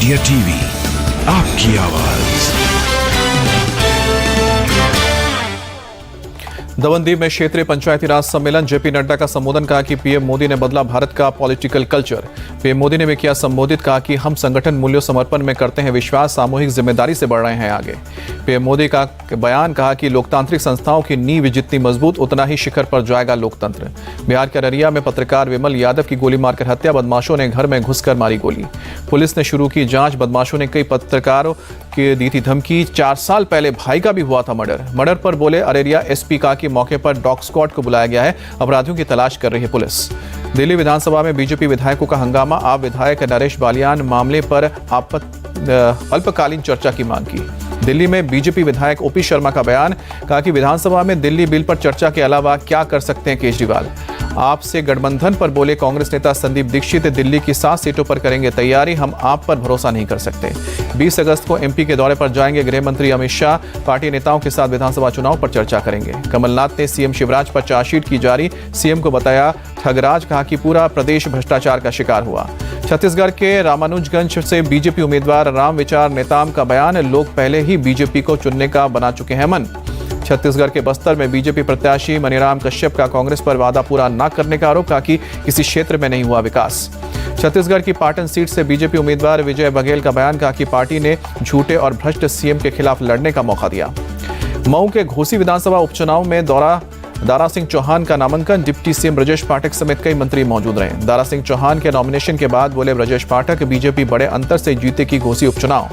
India TV, आपकी आवाज। दमनदीव में क्षेत्रीय पंचायती राज सम्मेलन, जेपी नड्डा का संबोधन। कहा कि पीएम मोदी ने बदला भारत का पॉलिटिकल कल्चर। पीएम मोदी ने भी किया संबोधित। कहा कि हम संगठन मूल्यों समर्पण में करते हैं विश्वास, सामूहिक जिम्मेदारी से बढ़ रहे हैं आगे। पीएम मोदी का बयान। कहा कि लोकतांत्रिक संस्थाओं की नींव जितनी मजबूत, उतना ही शिखर पर जाएगा लोकतंत्र। बिहार के अररिया में पत्रकार विमल यादव की गोली मारकर हत्या, बदमाशों ने घर में घुसकर मारी गोली। पुलिस ने शुरू की जांच, बदमाशों ने कई पत्रकारों की दी थी धमकी। 4 साल पहले भाई का भी हुआ था मर्डर पर बोले अररिया एसपी। कहा कि मौके पर डॉग स्क्वाड को बुलाया गया है, अपराधियों की तलाश कर रही है पुलिस। दिल्ली विधानसभा में बीजेपी विधायकों का हंगामा। आप विधायक नरेश बालियान मामले पर अल्पकालीन चर्चा की मांग की। दिल्ली में बीजेपी विधायक ओपी शर्मा का बयान। कहा कि विधानसभा में दिल्ली बिल पर चर्चा के अलावा क्या कर सकते हैं केजरीवाल। आपसे गठबंधन पर बोले कांग्रेस नेता संदीप दीक्षित। दिल्ली की 7 सीटों पर करेंगे तैयारी, हम आप पर भरोसा नहीं कर सकते। 20 अगस्त को एमपी के दौरे पर जाएंगे गृह मंत्री अमित शाह। पार्टी नेताओं के साथ विधानसभा चुनाव पर चर्चा करेंगे। कमलनाथ ने सीएम शिवराज पर चार्जशीट की जारी, सीएम को बताया ठगराज। कहा कि पूरा प्रदेश भ्रष्टाचार का शिकार हुआ। छत्तीसगढ़ के रामानुजगंज से बीजेपी उम्मीदवार राम विचार नेताम का बयान। लोग पहले ही बीजेपी को चुनने का बना चुके हैं मन। छत्तीसगढ़ के बस्तर में बीजेपी प्रत्याशी मनीराम कश्यप का कांग्रेस पर वादा पूरा न करने का आरोप। कहा कि किसी क्षेत्र में नहीं हुआ विकास। छत्तीसगढ़ की पाटन सीट से बीजेपी उम्मीदवार विजय बघेल का बयान। कहा कि पार्टी ने झूठे और भ्रष्ट सीएम के खिलाफ लड़ने का मौका दिया। मऊ के घोसी विधानसभा उपचुनाव में दारा सिंह चौहान का नामांकन। डिप्टी सीएम ब्रजेश पाठक समेत कई मंत्री मौजूद रहे। दारा सिंह चौहान के नॉमिनेशन के बाद बोले ब्रजेश पाठक, बीजेपी बड़े अंतर से जीतेगी घोसी उपचुनाव।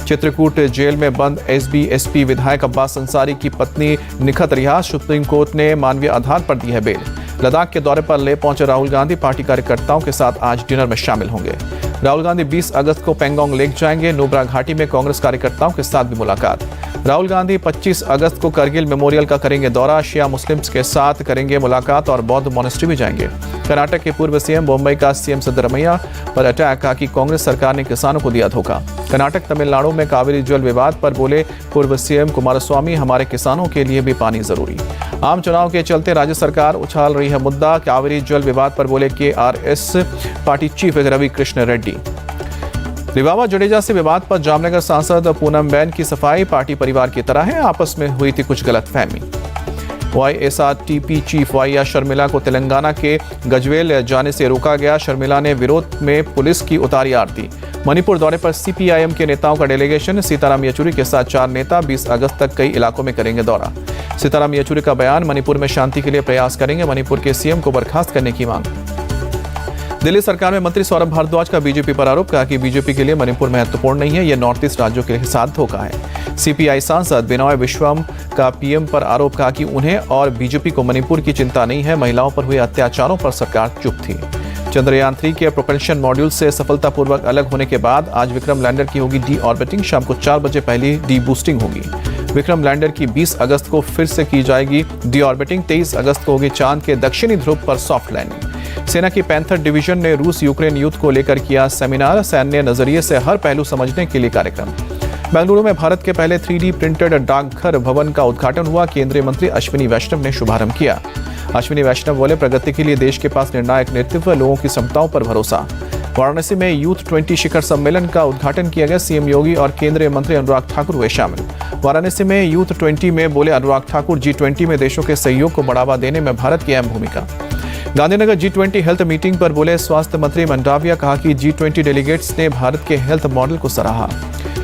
चित्रकूट जेल में बंद एसबी-एसपी विधायक अब्बास अंसारी की पत्नी निखत रिहा। सुप्रीम कोर्ट ने मानवीय आधार पर दी है बेल। लद्दाख के दौरे पर ले पहुंचे राहुल गांधी। पार्टी कार्यकर्ताओं के साथ आज डिनर में शामिल होंगे। राहुल गांधी 20 अगस्त को पेंगोंग लेक जाएंगे। नुब्रा घाटी में कांग्रेस कार्यकर्ताओं के साथ भी मुलाकात। राहुल गांधी 25 अगस्त को करगिल मेमोरियल का करेंगे दौरा। शिया मुस्लिम्स के साथ करेंगे मुलाकात और बौद्ध मॉनेस्ट्री भी जाएंगे। कर्नाटक के पूर्व सीएम मुंबई का सीएम सिद्धरमैया पर अटैक। कहा कि कांग्रेस सरकार ने किसानों को दिया धोखा। कर्नाटक तमिलनाडु में कावेरी जल विवाद पर बोले पूर्व सीएम कुमारस्वामी, हमारे किसानों के लिए भी पानी जरूरी। आम चुनाव के चलते राज्य सरकार उछाल रही है मुद्दा। कावेरी जल विवाद पर बोले KRS party chief Ravi Krishna Reddy. Rivaba Jadeja से विवाद पर जामनगर सांसद पूनम बैन की सफाई। पार्टी परिवार की तरह है, आपस में हुई थी कुछ गलतफहमी। वाईएसआरटीपी चीफ वाईया शर्मिला को तेलंगाना के गजवेल जाने से रोका गया। शर्मिला ने विरोध में पुलिस की उतारी आरती। मणिपुर दौरे पर सीपीआईएम के नेताओं का डेलीगेशन। सीताराम येचुरी के साथ 4 नेता 20 अगस्त तक कई इलाकों में करेंगे दौरा। सीताराम येचुरी का बयान। मणिपुर में शांति के लिए प्रयास करेंगे। मणिपुर के सीएम को बर्खास्त करने की मांग। दिल्ली सरकार में मंत्री सौरभ भारद्वाज का बीजेपी पर आरोप। कहा कि बीजेपी के लिए मणिपुर महत्वपूर्ण नहीं है, यह नॉर्थ ईस्ट राज्यों के साथ धोखा है। सीपीआई सांसद बिनॉय विश्वम का पीएम पर आरोप। कहा कि उन्हें और बीजेपी को मणिपुर की चिंता नहीं है, महिलाओं पर हुए अत्याचारों पर सरकार चुप थी। चंद्रयान 3 के प्रोपल्शन मॉड्यूल से सफलतापूर्वक अलग होने के बाद आज विक्रम लैंडर की होगी डी ऑर्बिटिंग। शाम को 4 बजे पहली डी बूस्टिंग होगी। विक्रम लैंडर की 20 अगस्त को फिर से की जाएगी डी ऑर्बिटिंग। 23 अगस्त को होगी चांद के दक्षिणी ध्रुव पर सॉफ्ट लैंडिंग। सेना की पैंथर डिवीजन ने रूस यूक्रेन युद्ध को लेकर किया सेमिनार। सैन्य नजरिए से हर पहलू समझने के लिए कार्यक्रम। बेंगलुरु में भारत के पहले 3D प्रिंटेड डाकघर भवन का उद्घाटन हुआ। केंद्रीय मंत्री अश्विनी वैष्णव ने शुभारंभ किया। अश्विनी वैष्णव बोले प्रगति के लिए देश के पास निर्णायक नेतृत्व, लोगों की क्षमताओं पर भरोसा। वाराणसी में यूथ 20 शिखर सम्मेलन का उद्घाटन किया गया। सीएम योगी और केंद्रीय मंत्री अनुराग ठाकुर हुए शामिल। वाराणसी में यूथ 20 में बोले अनुराग ठाकुर, G20 में देशों के सहयोग को बढ़ावा देने में भारत की अहम भूमिका। गांधीनगर G20 हेल्थ मीटिंग पर बोले स्वास्थ्य मंत्री मंडाविया। कहा कि G20 डेलीगेट्स ने भारत के हेल्थ मॉडल को सराहा।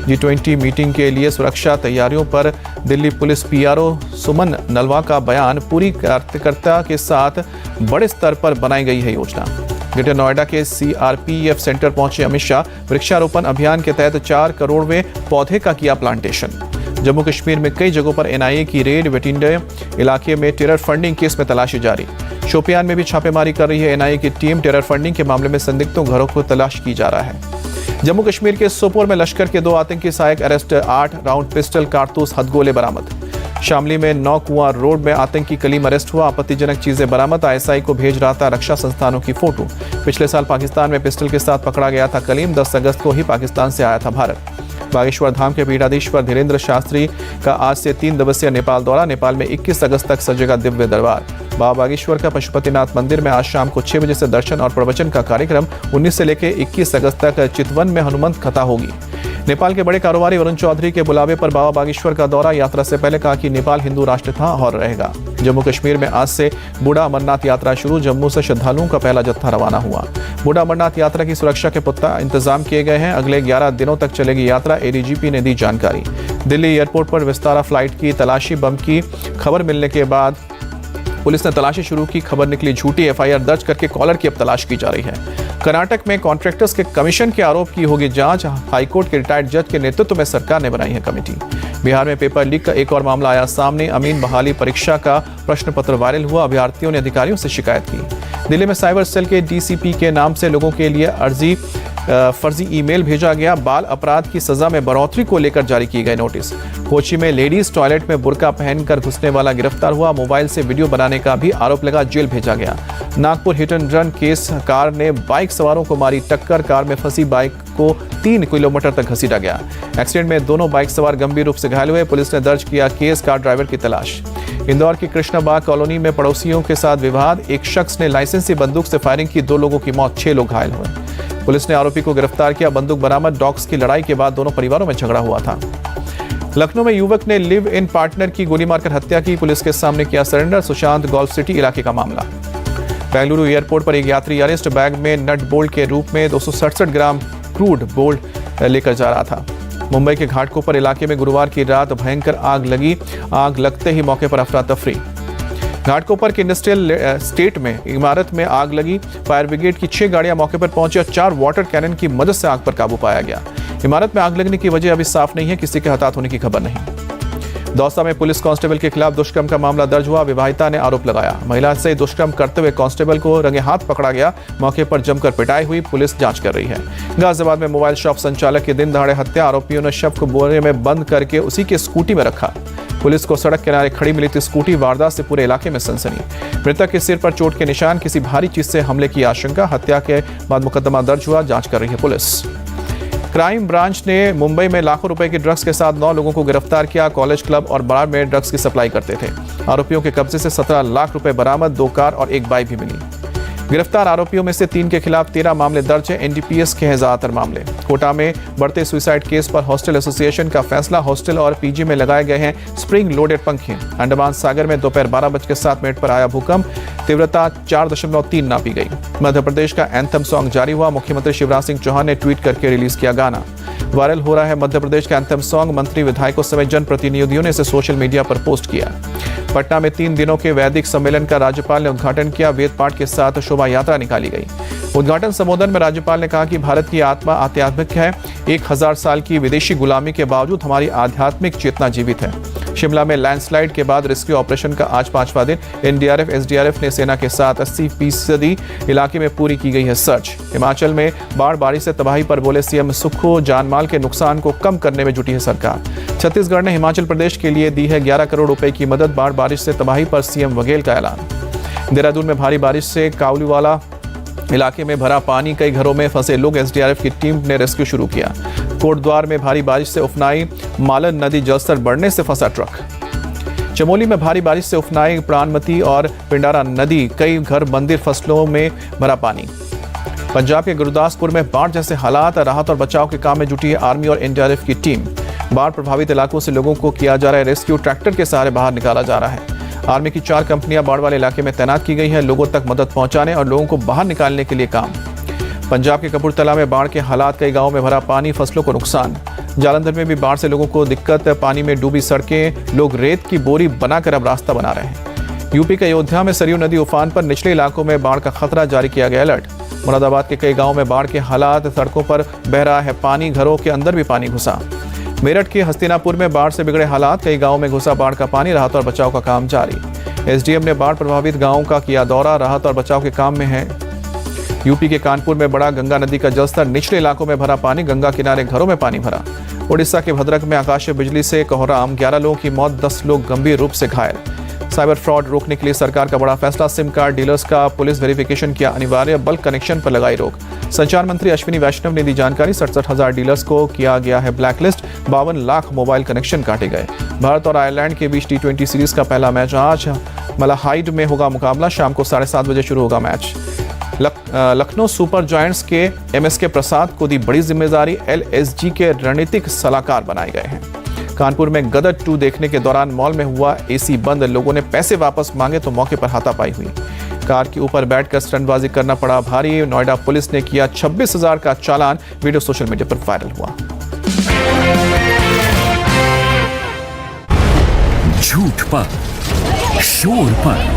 G20 मीटिंग के लिए सुरक्षा तैयारियों पर दिल्ली पुलिस पीआरओ सुमन नलवा का बयान। पूरी कार्यकर्ता के साथ बड़े स्तर पर बनाई गई है योजना। ग्रेटर नोएडा के सीआरपीएफ सेंटर पहुंचे अमित शाह। वृक्षारोपण अभियान के तहत 4 करोड़वें पौधे का किया प्लांटेशन। जम्मू कश्मीर में कई जगहों पर एनआईए की रेड। बठिंडा इलाके में टेरर फंडिंग केस में तलाशी जारी। शोपियान में भी छापेमारी कर रही है एनआईए की टीम। टेरर फंडिंग के मामले में संदिग्धों घरों को तलाश की जा रहा है। जम्मू कश्मीर के सोपोर में लश्कर के 2 आतंकी सहायक अरेस्ट। 8 राउंड पिस्टल, कारतूस, हथगोले बरामद। शामली में 9 कुआं रोड में आतंकी कलीम अरेस्ट हुआ। आपत्तिजनक चीजें बरामद। आईएसआई को भेज रहा था रक्षा संस्थानों की फोटो। पिछले साल पाकिस्तान में पिस्टल के साथ पकड़ा गया था कलीम। 10 अगस्त को ही पाकिस्तान से आया था भारत। बागेश्वर धाम के पीठाधीश्वर धीरेन्द्र शास्त्री का आज से 3 दिवसीय नेपाल दौरा। नेपाल में 21 अगस्त तक सजेगा दिव्य दरबार। बाबा बागेश्वर का पशुपतिनाथ मंदिर में आज शाम को 6 बजे से दर्शन और प्रवचन का कार्यक्रम 19 से लेकर 21 अगस्त तक चितवन में हनुमंत कथा होगी। नेपाल के बड़े कारोबारी वरुण चौधरी के बुलावे पर बाबा बागेश्वर का दौरा। यात्रा से पहले कहा कि नेपाल हिंदू राष्ट्र था और रहेगा। जम्मू कश्मीर में आज से बूढ़ा अमरनाथ यात्रा शुरू। जम्मू से श्रद्धालुओं का पहला जत्था रवाना हुआ। बूढ़ा अमरनाथ यात्रा की सुरक्षा के पुख्ता इंतजाम किए गए हैं। अगले 11 दिनों तक चलेगी यात्रा, एडीजीपी ने दी जानकारी। दिल्ली एयरपोर्ट पर विस्तारा फ्लाइट की तलाशी, बम की खबर मिलने के बाद पुलिस ने तलाशी शुरू की। खबर निकली झूठी, एफआईआर दर्ज करके कॉलर की अब तलाश की जा रही है। कर्नाटक में कॉन्ट्रैक्टर्स के कमीशन के आरोप की होगी जांच। हाईकोर्ट के रिटायर्ड जज के नेतृत्व में सरकार ने बनाई है कमेटी। बिहार में पेपर लीक का एक और मामला आया सामने। अमीन बहाली परीक्षा का प्रश्न पत्र वायरल हुआ। अभ्यर्थियों ने अधिकारियों से शिकायत की। दिल्ली में साइबर सेल के डीसीपी के नाम से लोगों के लिए फर्जी ईमेल भेजा गया। बाल अपराध की सजा में बढ़ोतरी को लेकर जारी की गई नोटिस। कोची में लेडीज टॉयलेट में बुर्का पहनकर घुसने वाला गिरफ्तार हुआ। मोबाइल से वीडियो बनाने का भी आरोप लगा, जेल भेजा गया। Nagpur hit and run case, car ने बाइक सवारों को मारी टक्कर। कार में फंसी बाइक को 3 किलोमीटर तक घसीटा गया। एक्सीडेंट में दोनों बाइक सवार गंभीर रूप से घायल हुए। पुलिस ने दर्ज किया केस, कार ड्राइवर की तलाश। इंदौर की कृष्णाबाग कॉलोनी में पड़ोसियों के साथ विवाद। एक शख्स ने लाइसेंसी बंदूक से फायरिंग की, 2 लोगों की मौत, 6 लोग घायल हुए। पुलिस ने आरोपी को गिरफ्तार किया। बंदूक बरामद। डॉग्स की लड़ाई के बाद दोनों परिवारों में झगड़ा हुआ था। लखनऊ में युवक ने लिव इन पार्टनर की गोली मारकर हत्या की। पुलिस के सामने किया सरेंडर। सुशांत गोल्फ सिटी इलाके का मामला। बेंगलुरु एयरपोर्ट पर एक यात्री अरेस्ट। बैग में नट बोल्ट के रूप में 267 ग्राम क्रूड बोल्ट लेकर जा रहा था। मुंबई के घाटकोपर इलाके में गुरुवार की रात भयंकर आग लगी। आग लगते ही मौके पर अफरा तफरी। घाटकोपर के इंडस्ट्रियल स्टेट में इमारत में आग लगी। फायर ब्रिगेड की 6 गाड़ियां मौके पर पहुंची और 4 वाटर कैनन की मदद से आग पर काबू पाया गया। इमारत में आग लगने की वजह अभी साफ नहीं है। किसी के हताहत होने की खबर नहीं। दौसा में पुलिस कांस्टेबल के खिलाफ दुष्कर्म का मामला दर्ज हुआ। विवाहिता ने आरोप लगाया। महिला से दुष्कर्म करते हुए कांस्टेबल को रंगे हाथ पकड़ा गया। मौके पर जमकर पिटाई हुई। पुलिस जांच कर रही है। गाजियाबाद में मोबाइल शॉप संचालक की दिन दहाड़े हत्या। आरोपियों ने शव को बोरे में बंद करके उसी के स्कूटी में रखा। पुलिस को सड़क किनारे खड़ी मिली थी स्कूटी। वारदात से पूरे इलाके में सनसनी। मृतक के सिर पर चोट के निशान, किसी भारी चीज से हमले की आशंका। हत्या के बाद मुकदमा दर्ज हुआ। जांच कर रही है पुलिस। क्राइम ब्रांच ने मुंबई में लाखों रुपए की ड्रग्स के साथ 9 लोगों को गिरफ्तार किया। कॉलेज, क्लब और बार में ड्रग्स की सप्लाई करते थे। आरोपियों के कब्जे से 17 लाख रुपए बरामद। 2 कार और 1 बाइक भी मिली। गिरफ्तार आरोपियों में से 3 के खिलाफ 13 मामले दर्ज है। एनडीपीएस के हैं ज्यादातर मामले। कोटा में बढ़ते सुसाइड केस पर हॉस्टल एसोसिएशन का फैसला। हॉस्टल और पीजी में लगाए गए हैं स्प्रिंग लोडेड पंखे। अंडमान सागर में दोपहर 12:07 पर आया भूकंप। तीव्रता 4.3 नापी गई। मध्य प्रदेश का एंथम सॉन्ग जारी हुआ। मुख्यमंत्री शिवराज सिंह चौहान ने ट्वीट करके रिलीज किया गाना। वायरल हो रहा है मध्य प्रदेश का एंथम सॉन्ग। मंत्री, विधायकों समेत जनप्रतिनिधियों ने इसे सोशल मीडिया पर पोस्ट किया। पटना में 3 दिनों के वैदिक सम्मेलन का राज्यपाल ने उद्घाटन किया। वेद पाठ के साथ शोभा यात्रा निकाली गई। उद्घाटन संबोधन में राज्यपाल ने कहा कि भारत की आत्मा आध्यात्मिक है। 1000 साल की विदेशी गुलामी के बावजूद हमारी आध्यात्मिक चेतना जीवित है। शिमला में लैंडस्लाइड के बाद रेस्क्यू ऑपरेशन का आज 5वां दिन। एनडीआरएफ, एसडीआरएफ ने सेना के साथ 80% इलाके में पूरी की गई है सर्च। हिमाचल में बाढ़ बारिश से तबाही पर बोले सीएम सुक्खू। जानमाल के नुकसान को कम करने में जुटी है सरकार। छत्तीसगढ़ ने हिमाचल प्रदेश के लिए दी है 11 करोड़ रुपए की मदद। बाढ़ बारिश से तबाही पर सीएम बघेल का ऐलान। देहरादून में भारी बारिश से काउलीवाला इलाके में भरा पानी। कई घरों में फंसे लोग। एसडीआरएफ की टीम ने रेस्क्यू शुरू किया। कोटद्वार में भारी बारिश से उफनाई। मालन नदी जलस्तर बढ़ने से फंसा ट्रक। चमोली में भारी बारिश से उफनाई प्राणमती और पिंडारा नदी। कई घर, मंदिर, फसलों में भरा पानी। पंजाब के गुरदासपुर में बाढ़ जैसे हालात। राहत और बचाव के काम में जुटी है आर्मी और एनडीआरएफ की टीम। बाढ़ प्रभावित इलाकों से लोगों को किया जा रहा है रेस्क्यू। ट्रैक्टर के सहारे बाहर निकाला जा रहा है। आर्मी की 4 कंपनियां बाढ़ वाले इलाके में तैनात की गई हैं। लोगों तक मदद पहुंचाने और लोगों को बाहर निकालने के लिए काम। पंजाब के कपूरथला में बाढ़ के हालात। कई गांवों में भरा पानी, फसलों को नुकसान। जालंधर में भी बाढ़ से लोगों को दिक्कत। पानी में डूबी सड़कें। लोग रेत की बोरी बनाकर अब रास्ता बना रहे हैं। यूपी के अयोध्या में सरयू नदी उफान पर। निचले इलाकों में बाढ़ का खतरा, जारी किया गया अलर्ट। मुरादाबाद के कई गांवों में बाढ़ के हालात। सड़कों पर बह रहा है पानी। घरों के अंदर भी पानी घुसा। मेरठ के हस्तिनापुर में बाढ़ से बिगड़े हालात। कई गांवों में घुसा बाढ़ का पानी। राहत और बचाव का काम जारी। एसडीएम ने बाढ़ प्रभावित गांवों का किया दौरा। राहत और बचाव के काम में है। यूपी के कानपुर में बढ़ा गंगा नदी का जलस्तर। निचले इलाकों में भरा पानी। गंगा किनारे घरों में पानी भरा। उड़ीसा के भद्रक में आकाशीय बिजली से कोहराम। 11 लोगों की मौत, 10 लोग गंभीर रूप से घायल। साइबर फ्रॉड रोकने के लिए सरकार का बड़ा फैसला, सिम कार्ड डीलर्स का पुलिस वेरिफिकेशन किया अनिवार्य, बल्क कनेक्शन पर लगाई रोक। संचार मंत्री अश्विनी वैष्णव ने दी जानकारी, 67,000 डीलर्स को किया गया है ब्लैकलिस्ट, 52 लाख मोबाइल कनेक्शन काटे गए। भारत और आयरलैंड के बीच T20 सीरीज का पहला मैच आज मलाहाइड में होगा मुकाबला, शाम को 7:30 बजे शुरू होगा मैच। लखनऊ सुपर जायंट्स के MSK प्रसाद को दी बड़ी जिम्मेदारी, LSG के रणनीतिक सलाहकार बनाए गए हैं। कानपुर में गदर 2 देखने के दौरान मॉल में हुआ AC बंद, लोगों ने पैसे वापस मांगे तो मौके पर हाथापाई हुई। कार के ऊपर बैठकर स्टंटबाजी करना पड़ा भारी, नोएडा पुलिस ने किया 26,000 का चालान, वीडियो सोशल मीडिया पर वायरल हुआ। झूठ पर शोर पर